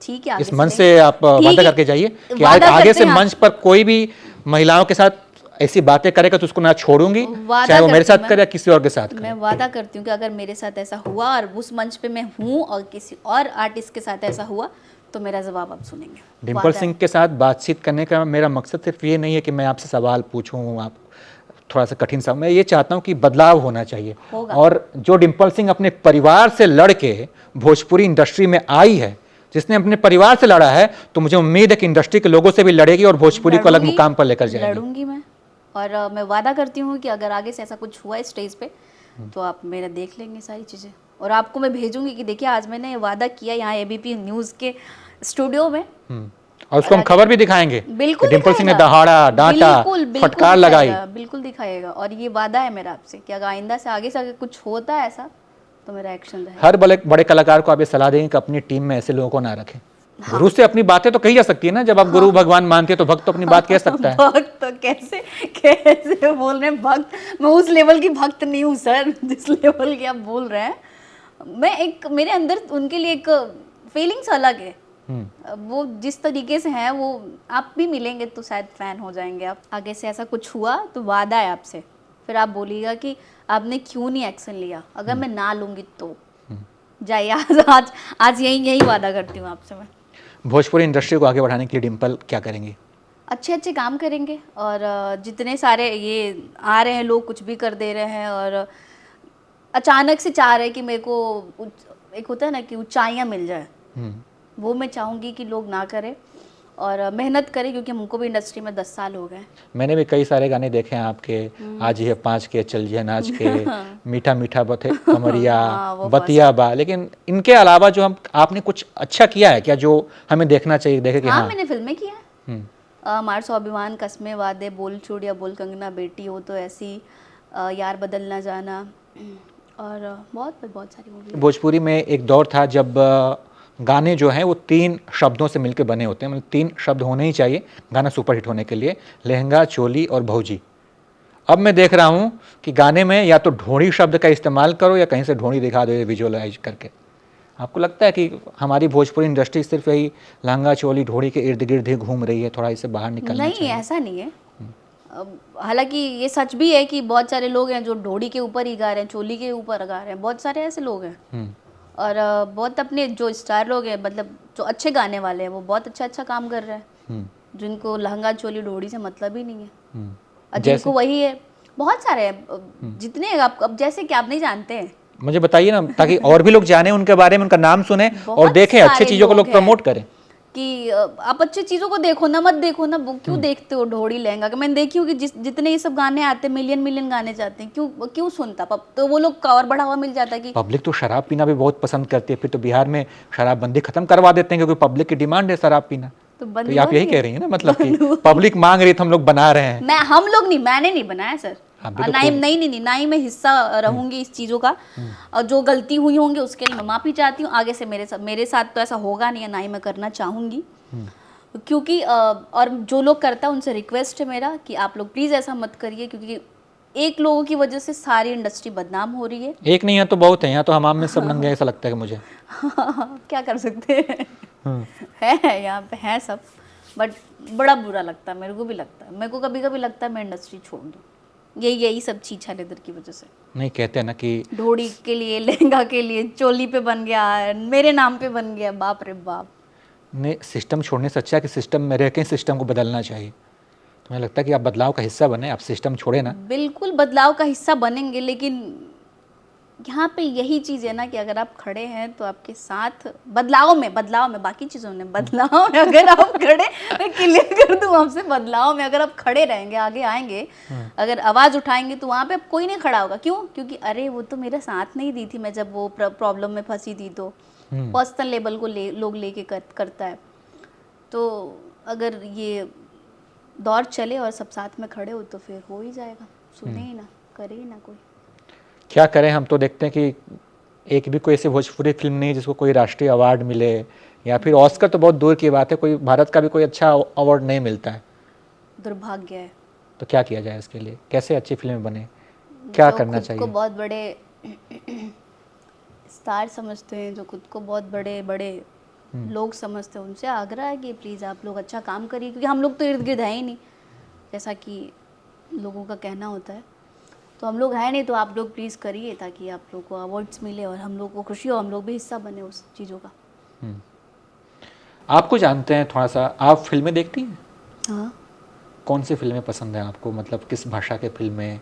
ठीक है इस मंच से आप वादा करके जाइए कि आगे से मंच पर कोई भी महिलाओं के साथ ऐसी बातें करेगा तो उसको ना छोड़ूंगी, चाहे वो मेरे साथ करे या किसी और के साथ करे। मैं वादा करती हूँ कि अगर मेरे साथ ऐसा हुआ और उस मंच पे मैं हूँ और किसी और आर्टिस्ट के साथ ऐसा हुआ तो मेरा जवाब आप सुनेंगे। डिम्पल सिंह के साथ बातचीत करने का मेरा मकसद सिर्फ ये नहीं है कि मैं आपसे सवाल पूछूं, आप थोड़ा सा कठिन सा, मैं ये चाहता हूं कि बदलाव होना चाहिए। और जो डिम्पल सिंह अपने परिवार से लड़ के भोजपुरी इंडस्ट्री में आई है, जिसने अपने परिवार से लड़ा है, तो मुझे उम्मीद है कि इंडस्ट्री के लोगों से भी लड़ेगी और भोजपुरी को अलग मुकाम पर लेकर जाएगी। लड़ूंगी मैं। और मैं वादा करती हूँ कि अगर आगे से ऐसा कुछ हुआ है स्टेज पे तो आप मेरा देख लेंगे सारी चीज़ें और आपको मैं भेजूंगी कि देखिए आज मैंने वादा किया यहाँ एबीपी न्यूज़ के स्टूडियो में। और उसको हम खबर भी दिखाएंगे। बिल्कुल डिम्पल सिंह ने दहाड़ा, डांटा, फटकार लगाई। बिल्कुल दिखाएगा। और ये वादा है मेरा आपसे कि अगर आइंदा से आगे कुछ होता है ऐसा तो मेरा एक्शन रहेगा। हर बड़े कलाकार को आप ये सलाह देंगे कि अपनी टीम में ऐसे लोगों को ना रखें। गुरु से अपनी बातें तो कही जा सकती है ना। जब आप गुरु भगवान मानते हैं तो भक्त तो अपनी बात कह सकता है। भक्त तो कैसे बोल रहे हैं? भक्त मैं उस लेवल की भक्त नहीं हूँ सर जिस लेवल की आप बोल रहे हैं। मैं मेरे अंदर उनके लिए एक फीलिंग्स अलग है। वो जिस तरीके से हैं वो आप भी मिलेंगे तो शायद फैन हो जाएंगे आप। आगे से ऐसा कुछ हुआ तो वादा है आपसे, फिर आप बोलिएगा कि आपने क्यों नहीं एक्शन लिया। अगर मैं ना लूंगी तो जाइए। आज यही वादा करती हूँ आपसे मैं। भोजपुरी इंडस्ट्री को आगे बढ़ाने के लिए डिम्पल क्या करेंगी? अच्छे काम करेंगे और जितने सारे ये आ रहे हैं लोग कुछ भी कर दे रहे हैं और अचानक से चाह रहे हैं कि मेरे को एक होता है ना कि ऊंचाइयां मिल जाए, वो मैं चाहूँगी कि लोग ना करें और मेहनत करें क्योंकि हमको भी इंडस्ट्री में 10 साल हो गए। मैंने भी कई सारे गाने देखे हैं आपके, आज ही है 5 के, चल जिया नाच के, मीठा मीठा बथे कमरिया, बतिया बा, लेकिन इनके अलावा जो आपने कुछ अच्छा किया है क्या जो हमें देखना चाहिए? देखे कि हाँ मैंने फिल्में किया है। हमारे स्वाभिमान, कसमें वादे, बोल चूड़िया, बोल कंगना, बेटी हो तो ऐसी, यार बदल ना जाना और बहुत सारी मूवी। भोजपुरी में एक दौर था जब गाने जो हैं वो 3 शब्दों से मिलकर बने होते हैं, मतलब 3 शब्द होने ही चाहिए गाना सुपरहिट होने के लिए, लहंगा, चोली और भौजी। अब मैं देख रहा हूँ कि गाने में या तो ढोड़ी शब्द का इस्तेमाल करो या कहीं से ढोड़ी दिखा दो विजुअलाइज करके। आपको लगता है कि हमारी भोजपुरी इंडस्ट्री सिर्फ यही लहंगा, चोली, ढोड़ी के इर्द गिर्द ही घूम रही है? थोड़ा इससे बाहर निकलना चाहिए। नहीं, ऐसा नहीं है। हालांकि ये सच भी है कि बहुत सारे लोग हैं जो ढोड़ी के ऊपर ही गा रहे हैं, चोली के ऊपर गा रहे हैं, बहुत सारे ऐसे लोग हैं। और बहुत अपने जो स्टार लोग हैं, मतलब जो अच्छे गाने वाले हैं, वो बहुत अच्छा काम कर रहे हैं, जिनको लहंगा, चोली, ढोड़ी से मतलब ही नहीं है, जिनको वही है। बहुत सारे हैं, जितने आप अब जैसे कि आप नहीं जानते हैं, मुझे बताइए ना, ताकि और भी लोग जाने उनके बारे में, उनका नाम सुने और देखें, अच्छी चीजों को लोग प्रमोट करें। कि आप अच्छी चीज़ों को देखो ना, मत देखो ना, वो क्यों देखते हो ढोड़ी लहंगा का। मैंने देखी हूँ कि जितने ये सब गाने आते हैं, मिलियन मिलियन गाने जाते हैं, क्यों क्यों सुनता तो वो लोग का और बढ़ावा मिल जाता है कि पब्लिक तो शराब पीना भी बहुत पसंद करती है, फिर तो बिहार में शराबबंदी खत्म करवा देते हैं, क्योंकि पब्लिक की डिमांड है शराब पीना। तो तो बंद ये आप यही होगी। कह रही हैं ना, मतलब कि बंद होगी। पब्लिक मांग रही है तो हम लोग बना रहे हैं। मैं हम लोग नहीं, मैंने नहीं बनाया सर। हाँ, भी तो ना ही कोई- नहीं नहीं नहीं ना ही मैं हिस्सा रहूंगी इस चीज़ों का। और जो गलती हुई होंगी उसके लिए मैं माफ़ी चाहती हूँ। आगे से मेरे साथ तो ऐसा होगा नहीं, ना ही मैं करना चाहूँगी। क्योंकि और जो लोग करता है उनसे रिक्वेस्ट है मेरा कि आप लोग प्लीज़ ऐसा मत करिए, क्योंकि एक लोगों की वजह से सारी इंडस्ट्री बदनाम हो रही है। एक नहीं है तो बहुत है, यहाँ तो हमाम में सब नंगे हैं, ऐसा लगता है कि मुझे। क्या कर सकते हैं। है यहाँ पे है सब, बट बड़ा बुरा लगता है, मेरे को भी लगता है। मेरे को कभी कभी लगता है मैं इंडस्ट्री छोड़ दूँ, यही सब छीछा लेदर की वजह से। नहीं, कहते हैं ना कि ढोड़ी के लिए, लहंगा के लिए, चोली पे बन गया, मेरे नाम पे बन गया, बाप रे बाप। नहीं, सिस्टम छोड़ने से अच्छा है कि सिस्टम में रह के सिस्टम को बदलना चाहिए। तो मुझे लगता है कि आप बदलाव का हिस्सा बने, आप सिस्टम छोड़े ना। बिल्कुल बदलाव का हिस्सा बनेंगे, लेकिन यहाँ पे यही चीज़ है ना कि अगर आप खड़े हैं तो आपके साथ बदलाव में बाकी चीज़ों में, बदलाव में अगर आप खड़े, मैं क्लियर कर दूँ आपसे, बदलाव में अगर आप खड़े रहेंगे, आगे आएंगे, अगर आवाज़ उठाएंगे, तो वहाँ पे अब कोई नहीं खड़ा होगा। क्यों? क्योंकि अरे वो तो मेरा साथ नहीं दी थी मैं जब वो प्रॉब्लम में फंसी थी। तो पर्सनल लेवल को लोग लेके करता है। तो अगर ये दौर चले और सब साथ में खड़े हो तो फिर हो ही जाएगा। सुने ही ना, करे ही ना कोई। क्या करें, हम तो देखते हैं कि एक भी कोई ऐसी भोजपुरी फिल्म नहीं जिसको कोई राष्ट्रीय अवार्ड मिले, या फिर ऑस्कर तो बहुत दूर की बात है, कोई भारत का भी कोई अच्छा अवार्ड नहीं मिलता है। दुर्भाग्य है। तो क्या किया जाए इसके लिए, कैसे अच्छी फिल्में बने, क्या जो करना खुद को चाहिए? बहुत बड़े स्टार समझते हैं, जो खुद को बहुत बड़े बड़े लोग समझते हैं, उनसे आग्रह है कि प्लीज़ आप लोग अच्छा काम करिए, क्योंकि हम लोग तो इर्द गिर्द हैं ही नहीं, जैसा कि लोगों का कहना होता है। तो हम लोग हैं नहीं, तो आप लोग प्लीज़ करिए ताकि आप लोग को अवार्ड्स मिले और हम लोग को खुशी हो, हम लोग भी हिस्सा बने उस चीज़ों का। आपको जानते हैं थोड़ा सा, आप फिल्में देखती हैं? हाँ, कौन सी फिल्में पसंद हैं आपको, मतलब किस भाषा के फिल्में,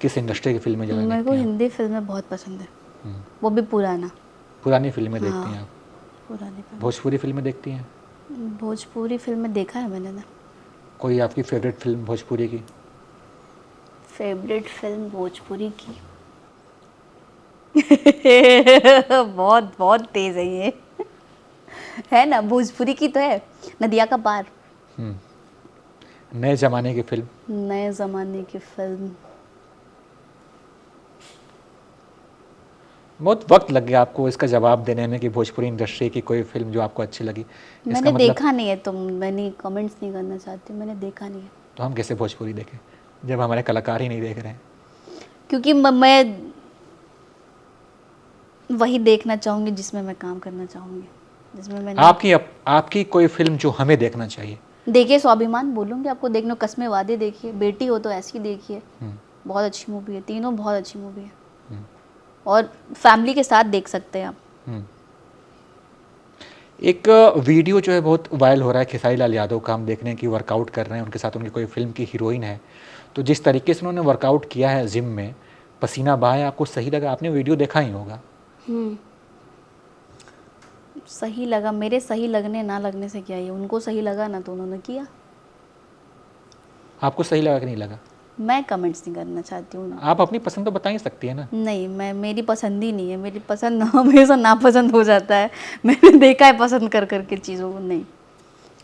किस इंडस्ट्री की फिल्में ज़्यादा मेरे को देखती हैं? हिंदी फिल्में बहुत पसंद है, वो भी पुराना। पुरानी फिल्में देखती हाँ, हैं आप? पुरानी फिल्म। भोजपुरी फिल्में देखती हैं? भोजपुरी फिल्में देखा है मैंने ना। कोई आपकी फेवरेट फिल्म भोजपुरी की? फेवरेट फिल्म भोजपुरी की बहुत बहुत तेज है ये। है ना, भोजपुरी की तो है नदिया का पार। नए ज़माने की फिल्म? नए ज़माने की फिल्म बहुत वक्त लग गया आपको इसका जवाब देने में कि भोजपुरी इंडस्ट्री की कोई फिल्म जो आपको अच्छी लगी। मैंने मतलब देखा नहीं है, तो मैंने कमेंट्स नहीं करना चाहती, मैंने देखा नहीं है। तो हम कैसे भोजपुरी देखें जब हमारे कलाकार ही नहीं देख रहे हैं? क्योंकि मैं वही देखना चाहूँगी जिसमें मैं काम करना चाहूँगी, जिसमें मैंने आपकी कोई फिल्म जो हमें देखना चाहिए? देखिए, स्वाभिमान बोलूँगी आपको, देखना, कस्में वादे देखिए, बेटी हो तो ऐसी देखिए, बहुत अच्छी मूवी है, तीनों बहुत अच्छी मूवी है, और फैमिली के साथ देख सकते हैं आप। एक वीडियो जो है बहुत वायरल हो रहा है खेसारी लाल यादव का, हम देख रहे हैं कि वर्कआउट कर रहे हैं, उनके साथ उनकी कोई फिल्म की हीरोइन है, तो जिस तरीके से उन्होंने वर्कआउट किया है जिम में, पसीना बहाया, आपको सही लगा? आपने वीडियो देखा ही होगा। सही लगा, मेरे सही लगने ना लगने से क्या है, उनको सही लगा ना तो उन्होंने किया। आपको सही लगा कि नहीं लगा? मैं कमेंट्स नहीं करना चाहती हूँ। आप अपनी पसंद तो बता ही सकती है ना। नहीं, मेरी पसंद ही नहीं है, मेरी पसंद हमेशा नापसंद हो जाता है। मैंने देखा है पसंद कर करके चीज़ों को, नहीं,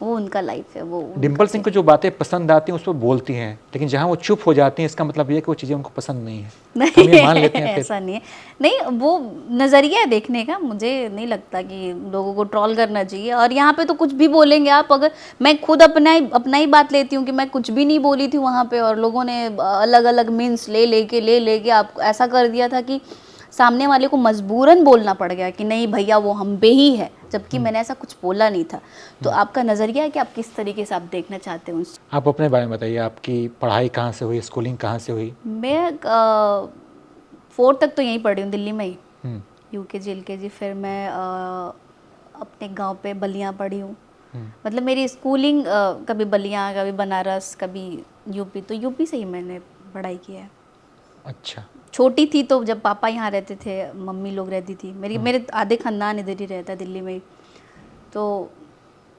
वो उनका लाइफ है, वो डिम्पल सिंह को जो बातें पसंद आती हैं उस पर बोलती हैं, लेकिन जहाँ वो चुप हो जाती हैं इसका मतलब ये है कि वो चीज़ें उनको पसंद नहीं है। हम ये मान लेते हैं फिर? ऐसा नहीं है, नहीं, वो नज़रिया है देखने का। मुझे नहीं लगता कि लोगों को ट्रोल करना चाहिए, और यहाँ पे तो कुछ भी बोलेंगे आप। अगर मैं खुद अपना ही बात लेती हूँ कि मैं कुछ भी नहीं बोली थी वहाँ पे, और लोगों ने अलग अलग मीन्स ले लेके आप ऐसा कर दिया था कि सामने वाले को मजबूरन बोलना पड़ गया कि नहीं भैया वो हम पे ही है, जबकि मैंने ऐसा कुछ बोला नहीं था। तो आपका नज़रिया है कि आप किस तरीके से आप देखना चाहते हो। आप अपने बारे में बताइए, आपकी पढ़ाई कहाँ से हुई, स्कूलिंग कहाँ से हुई? मैं 4 तक तो यहीं पढ़ी हूँ, दिल्ली में ही, UKG LKG। फिर मैं अपने गांव पे बलियाँ पढ़ी हूँ। मतलब मेरी स्कूलिंग कभी बलियाँ, कभी बनारस, कभी यूपी, तो यूपी से ही मैंने पढ़ाई की है। अच्छा। छोटी थी तो जब पापा यहाँ रहते थे, मम्मी लोग रहती थी, मेरे आधे खानदान इधर ही रहता है दिल्ली में ही। तो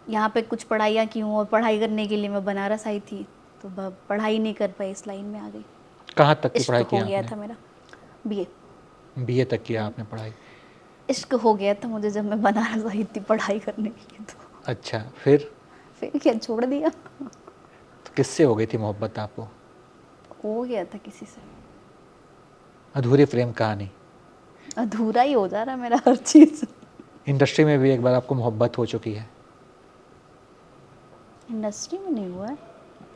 यहाँ पे कुछ पढ़ाइयाँ की हूँ और पढ़ाई करने के लिए मैं बनारस आई थी, तो पढ़ाई नहीं कर पाई, इस लाइन में आ गई। कहाँ तक की इश्क पढ़ाई की हो गया आपने? था मेरा, बीए। बीए तक किया आपने पढ़ाई? इश्क हो गया था मुझे जब मैं बनारस आई थी पढ़ाई करने के लिए, तो अच्छा, फिर क्या छोड़ दिया। तो किससे हो गई थी मोहब्बत आपको? हो गया था किसी से, अधूरी प्रेम कहानी। अधूरा ही हो जा रहा मेरा हर चीज़। इंडस्ट्री में भी एक बार आपको मोहब्बत हो चुकी है? इंडस्ट्री में नहीं हुआ है।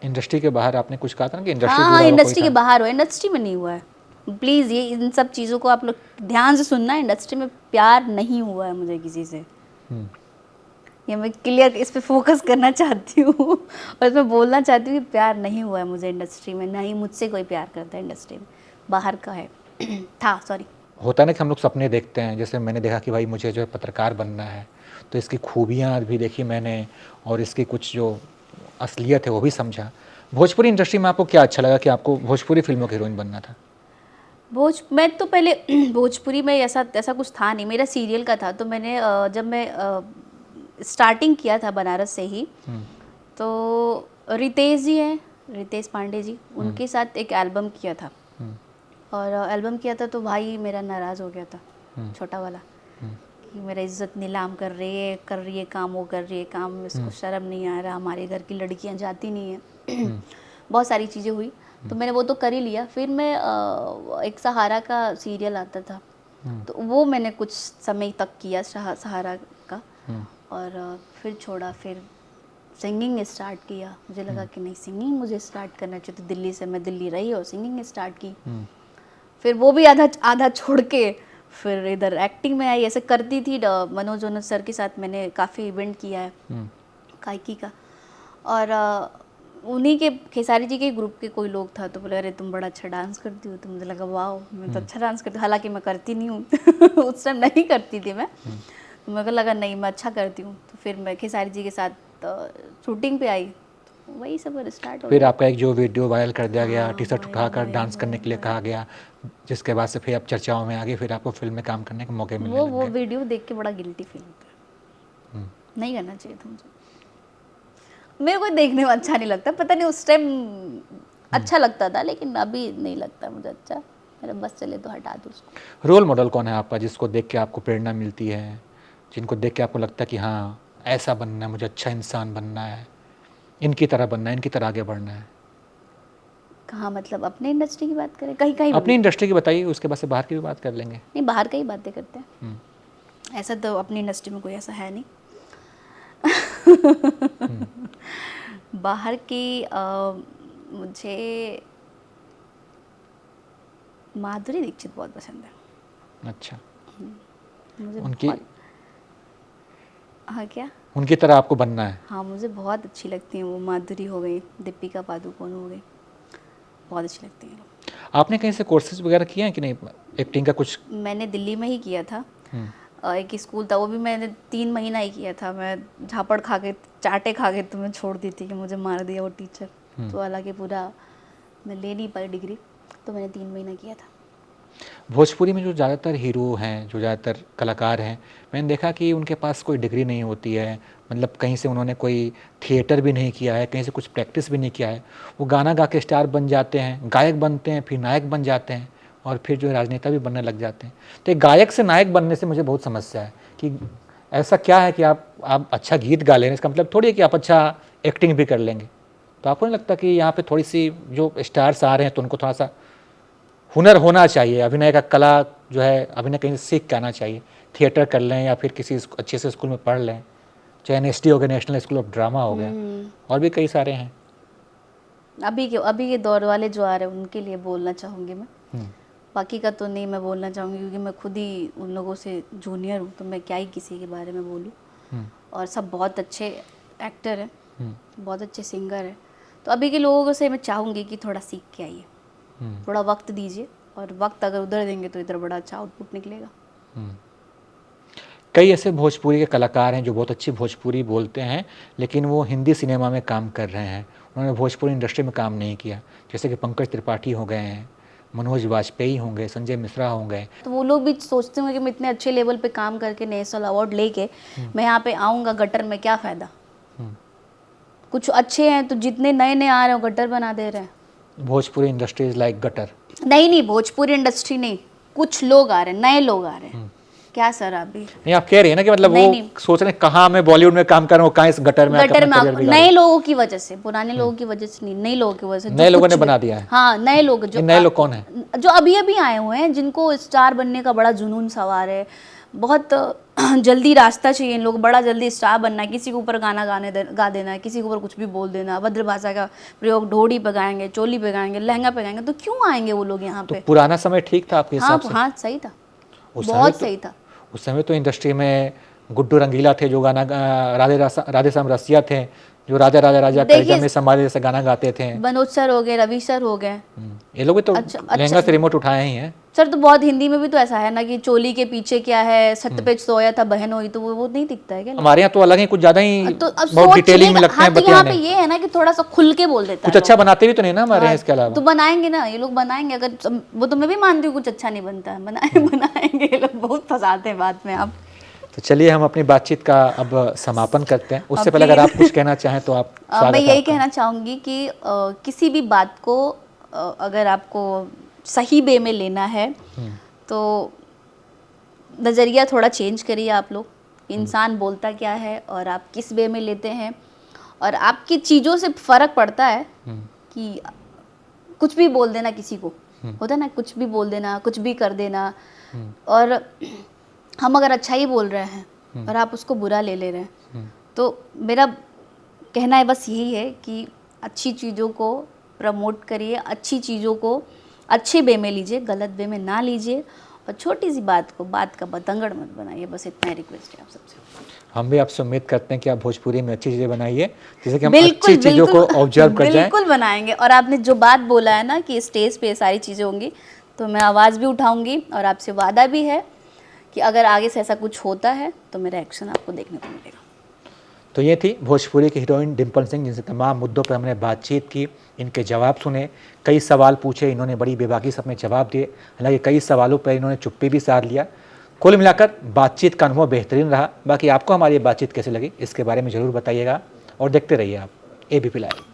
इंडस्ट्री के बाहर आपने कुछ कहा था ना कि इंडस्ट्री हाँ जुड़ा हाँ, हुआ कोई इंडस्ट्री के था? बाहर हुआ है, इंडस्ट्री में नहीं हुआ है। प्लीज़ ये इन सब चीज़ों को आप लोग ध्यान से सुनना, इंडस्ट्री में प्यार नहीं हुआ है मुझे किसी से। हम्म, ये मैं क्लियर इस पे फोकस करना चाहती हूँ और इसमें बोलना चाहती हूँ कि प्यार नहीं हुआ है मुझे इंडस्ट्री में, ना ही मुझसे कोई प्यार करता है इंडस्ट्री में, बाहर का है था, सॉरी। होता है ना कि हम लोग सपने देखते हैं, जैसे मैंने देखा कि भाई मुझे जो है पत्रकार बनना है, तो इसकी खूबियाँ भी देखी मैंने और इसकी कुछ जो असलियत है वो भी समझा। भोजपुरी इंडस्ट्री में आपको क्या अच्छा लगा कि आपको भोजपुरी फिल्मों की हीरोइन बनना था? मैं तो पहले भोजपुरी में ऐसा ऐसा कुछ था नहीं, मेरा सीरियल का था। तो मैंने जब मैं स्टार्टिंग किया था बनारस से ही, तो रितेश जी हैं, रितेश पांडे जी, उनके साथ एक एल्बम किया था। और एल्बम किया था तो भाई मेरा नाराज़ हो गया था, छोटा वाला, कि मेरा इज्जत नीलाम कर रही है काम, वो कर रही है काम, इसको शर्म नहीं आ रहा, हमारे घर की लड़कियां जाती नहीं है। बहुत सारी चीज़ें हुई, तो मैंने वो तो कर ही लिया। फिर मैं एक सहारा का सीरियल आता था, तो वो मैंने कुछ समय तक किया सहारा का, और फिर छोड़ा। फिर सिंगिंग स्टार्ट किया, मुझे लगा कि नहीं, सिंगिंग मुझे स्टार्ट करना चाहिए। तो दिल्ली से मैं दिल्ली रही और सिंगिंग स्टार्ट की। फिर वो भी आधा आधा छोड़ के फिर इधर एक्टिंग में आई। ऐसे करती थी, मनोज वनोज सर के साथ मैंने काफ़ी इवेंट किया है गायकी का। और उन्हीं के, खेसारी जी के ग्रुप के कोई लोग था, तो बोले अरे तुम बड़ा अच्छा डांस करती हो। तो मुझे लगा वाह, मैं तो अच्छा डांस करती हूँ, हालांकि मैं करती नहीं हूँ उस टाइम नहीं करती थी मैं। तो मेरे को लगा नहीं, मैं अच्छा करती हूँ। तो फिर मैं खेसारी जी के साथ शूटिंग पे आई, तो वही सब स्टार्ट हो फिर गया। आपका एक जो वीडियो वायरल कर दिया गया, हाँ, टी शर्ट उठाकर वही डांस करने वही के लिए कहा गया, जिसके बाद से फिर आप चर्चाओं में आ गए, फिर आपको फिल्म में काम करने के मौके मिलने लग वो गए। वीडियो देख के बड़ा गिल्टी फील होता है, नहीं करना चाहिए था मुझे। मेरे को देखने में अच्छा नहीं लगता, पता नहीं उस टाइम अच्छा लगता था, लेकिन अभी नहीं लगता मुझे अच्छा। मेरा बस चले तो हटा दो उसको। रोल मॉडल कौन है आपका, जिसको देख के आपको प्रेरणा मिलती है, जिनको देख के आपको लगता है कि हाँ ऐसा बनना है, मुझे अच्छा इंसान बनना है, इनकी तरह बनना है, इनकी तरह आगे बढ़ना है? कहाँ, मतलब अपने इंडस्ट्री की बात करें, कहीं कहीं अपनी भी? इंडस्ट्री की बताइए, उसके बाद से बाहर की भी बात कर लेंगे। नहीं, बाहर का ही बातें करते हैं। ऐसा तो अपनी इंडस्ट्री में कोई ऐसा है नहीं। बाहर की मुझे माधुरी दीक्षित बहुत पसंद है। अच्छा, मुझे उनकी बहुत, हाँ क्या, उनकी तरह आपको बनना है? हाँ मुझे बहुत अच्छी लगती हैं वो। माधुरी हो गई, दीपिका पादुकोण हो गई, बहुत अच्छी लगती हैं। आपने कहीं से कोर्सेज वगैरह किए हैं कि नहीं, एक्टिंग का कुछ? मैंने दिल्ली में ही किया था। एक स्कूल था, वो भी मैंने 3 महीना ही किया था। मैं झापड़ खा के, चाटे खा के तो मैं छोड़ दी थी कि मुझे मार दिया वो टीचर। तो हालांकि पूरा मैं ले नहीं पाई डिग्री, तो मैंने 3 महीना किया था। भोजपुरी में जो ज़्यादातर हीरो हैं, जो ज़्यादातर कलाकार हैं, मैंने देखा कि उनके पास कोई डिग्री नहीं होती है, मतलब कहीं से उन्होंने कोई थिएटर भी नहीं किया है, कहीं से कुछ प्रैक्टिस भी नहीं किया है। वो गाना गा के स्टार बन जाते हैं, गायक बनते हैं, फिर नायक बन जाते हैं, और फिर जो है राजनेता भी बनने लग जाते हैं। तो एक गायक से नायक बनने से मुझे बहुत समस्या है कि ऐसा क्या है कि आप अच्छा गीत गा लेंगे, इसका मतलब थोड़ी है कि आप अच्छा एक्टिंग भी कर लेंगे। तो आपको नहीं लगता कि यहाँ पे थोड़ी सी जो स्टार्स आ रहे हैं तो उनको थोड़ा सा हुनर होना चाहिए, अभिनय का कला जो है, अभिनय कहीं से सीख के आना चाहिए, थिएटर कर लें या फिर किसी अच्छे से स्कूल में पढ़ लें, चाहे एनएसडी हो गया, नेशनल स्कूल ऑफ ड्रामा हो गया, और भी कई सारे हैं। अभी के दौर वाले जो आ रहे हैं उनके लिए बोलना चाहूँगी मैं। बाकी का तो नहीं मैं बोलना चाहूँगी, क्योंकि मैं खुद ही उन लोगों से जूनियर हूँ, तो मैं क्या ही किसी के बारे में बोलूँ। और सब बहुत अच्छे एक्टर हैं, बहुत अच्छे सिंगर हैं। तो अभी के लोगों से मैं चाहूँगी कि थोड़ा सीख के आइए, थोड़ा वक्त दीजिए, और वक्त अगर उधर देंगे तो इधर बड़ा अच्छा आउटपुट निकलेगा। कई ऐसे भोजपुरी के कलाकार हैं जो बहुत अच्छी भोजपुरी बोलते हैं, लेकिन वो हिंदी सिनेमा में काम कर रहे हैं, उन्होंने भोजपुरी इंडस्ट्री में काम नहीं किया, जैसे कि पंकज त्रिपाठी हो गए हैं, मनोज वाजपेयी होंगे, संजय मिश्रा होंगे। तो वो लोग भी सोचते होंगे कि मैं इतने अच्छे लेवल पे काम करके नेशनल अवार्ड लेके मैं यहाँ पे आऊँगा गटर में, क्या फ़ायदा। कुछ अच्छे हैं तो जितने नए नए आ रहे हो गटर बना दे रहे हैं। Bhojpuri industry is like gutter. नहीं भोजपुरी इंडस्ट्री नहीं, कुछ लोग आ रहे हैं, नए लोग आ रहे हैं। क्या सर आप भी नहीं, आप कह रही है ना कि मतलब नहीं, वो नहीं। सोच रहे हैं कहाँ मैं बॉलीवुड में काम कर रहा हूँ, कहाँ इस गटर में आके गटर अपना में करियर बिगाड़ नए रहा लोगों की वजह से, पुराने लोगों की वजह से नहीं, नए लोगों की वजह से, नए जो लोगों ने कुछ बना भी- दिया है। हाँ नए लोग, ये नए लोग कौन है? जो अभी अभी आए हुए हैं, जिनको स्टार बनने का बड़ा जुनून सवार है, बहुत जल्दी रास्ता चाहिए इन लोग, बड़ा जल्दी स्टार बनना है, किसी के ऊपर गाना गा देना है, किसी के ऊपर कुछ भी बोल देना, अभद्र भाषा का प्रयोग, ढोड़ी पे गाएंगे, चोली पे गाएंगे, लहंगा पे गाएंगे, तो क्यों आएंगे वो लोग यहाँ तो पे? पुराना समय ठीक था आपके हाँ हिसाब से? हाँ सही था, उस समय बहुत तो- सही था। उस समय तो इंडस्ट्री में गुड्डू रंगीला थे जो गाना राधे श्याम रसिया थे जो राजा राजा राजा देखिए- करजा में संभाले जैसे गाना गाते थे। मनोज सर हो गए, रवि सर हो गए। ये लोग भी तो अच्छा- लहंगा से रिमोट उठाए ही हैं। सर तो बहुत हिंदी में भी तो ऐसा है ना कि चोली के पीछे क्या है, सत पे सोया था बहन हुई, तो वो नहीं दिखता है क्या? हमारे यहाँ तो अलग ही कुछ ज्यादा ही तो अब बहुत सोच डिटेलिंग में लेगा- लगते हाँ, हैं तो यहाँ पे बतियाने। ये है ना कि थोड़ा सा खुल के बोल देता कुछ है अच्छा बनाते भी तो नहीं ना हमारे यहाँ इसके अलावा। तो बनाएंगे ना ये लोग, बनाएंगे। अगर वो तो मैं भी मानती हूँ कुछ अच्छा नहीं बनता है, बनाएंगे ये लोग, बहुत फंसाते हैं बात में आप। तो चलिए हम अपनी बातचीत का अब समापन करते हैं। उससे पहले please। अगर आप कुछ कहना चाहें तो आप स्वागत मैं है यही आपका। कहना चाहूँगी कि किसी भी बात को अगर आपको सही वे में लेना है तो नज़रिया थोड़ा चेंज करिए आप लोग। इंसान बोलता क्या है और आप किस वे में लेते हैं, और आपकी चीज़ों से फ़र्क पड़ता है कि कुछ भी बोल देना किसी को, होता है ना, कुछ भी बोल देना, कुछ भी कर देना, और हम अगर अच्छा ही बोल रहे हैं और आप उसको बुरा ले रहे हैं, तो मेरा कहना है बस यही है कि अच्छी चीज़ों को प्रमोट करिए, अच्छी चीज़ों को अच्छे वे में लीजिए, गलत वे में ना लीजिए, और छोटी सी बात को बात का बतंगड़ मत बनाइए। बस इतना रिक्वेस्ट है आप सबसे। हम भी आपसे उम्मीद करते हैं कि आप भोजपुरी में अच्छी चीज़ें बनाइए, जिससे कि हम बिल्कुल, अच्छी चीज़ों को बिल्कुल, ऑब्जर्व कर जाएं। बिल्कुल बनाएंगे। और आपने जो बात बोला है ना कि स्टेज पे ये सारी चीज़ें होंगी, तो मैं आवाज़ भी उठाऊंगी, और आपसे वादा भी है कि अगर आगे से ऐसा कुछ होता है तो मेरा एक्शन आपको देखने को मिलेगा। तो ये थी भोजपुरी की हीरोइन डिम्पल सिंह, जिनसे तमाम मुद्दों पर हमने बातचीत की, इनके जवाब सुने, कई सवाल पूछे, इन्होंने बड़ी बेबाकी से अपने जवाब दिए। हालांकि कई सवालों पर इन्होंने चुप्पी भी साध लिया। कुल मिलाकर बातचीत का अनुभव बेहतरीन रहा। बाकी आपको हमारी ये बातचीत कैसी लगी इसके बारे में ज़रूर बताइएगा, और देखते रहिए आप ABP लाइव।